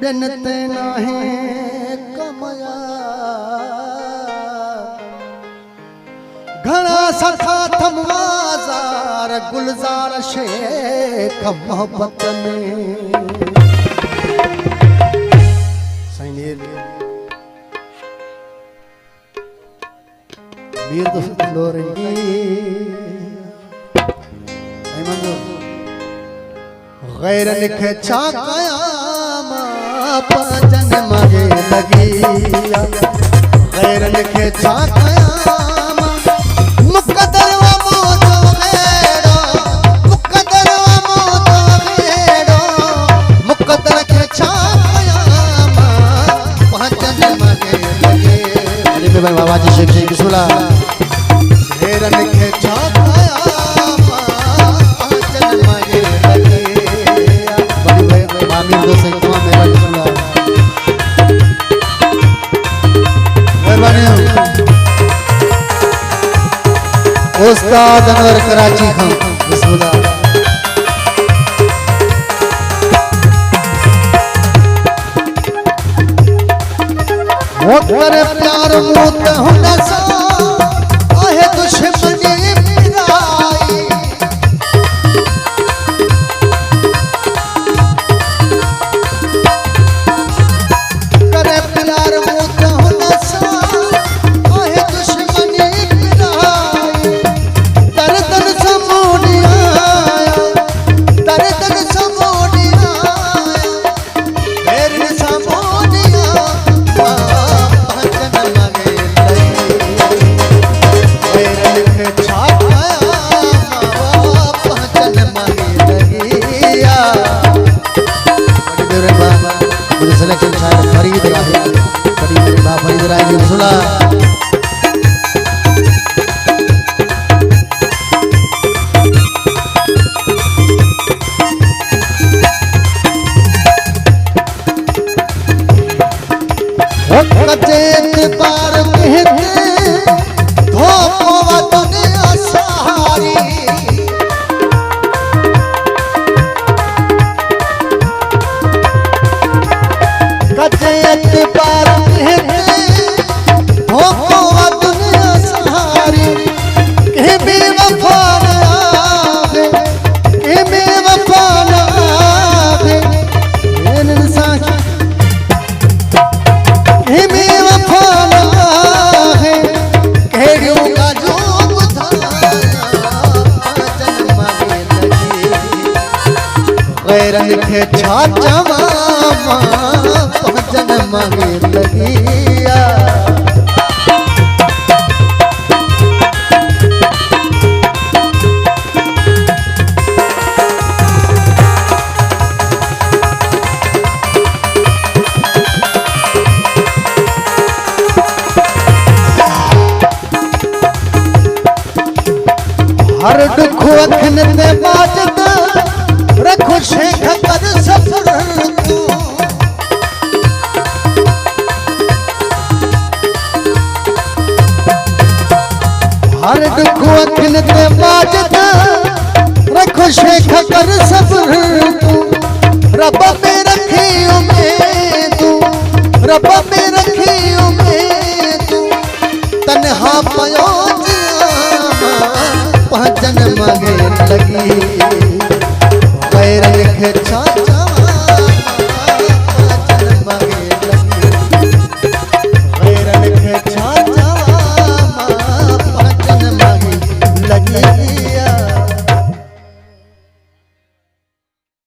जन्नत नाहे कमया घना सखा थमवाजार गुलजार शेख मोहब्बत में मीर दोस्त लोरेंगी गैर लिखे चाकायाम पजन मगे लगिया गैर लिखे चाकायाम मुकद्दर व मौत गैरो मुकद्दर व मौत गैरो मुकद्दर के चाकायाम पजन मगे लगे अरे भाई बाबा जी शेख जी बिस्मिल्लाह गैर लिखे चाकायाम पजन मगे लगे आमीर दोस्त तमाम मेहरबानी सुना मेहरबानी उस्ताद अनवर कराची खां बिस्मिल्लाह वो तेरे प्यार मुत होना सा आहे दुश्मनी मिराई लिखे छाचवा भजन मांगे लगिया हर दुख अखन ते बाजत रखो शेख कर सफर तू हर दुख अखन ते बाजत रखो शेख कर सफर तू रब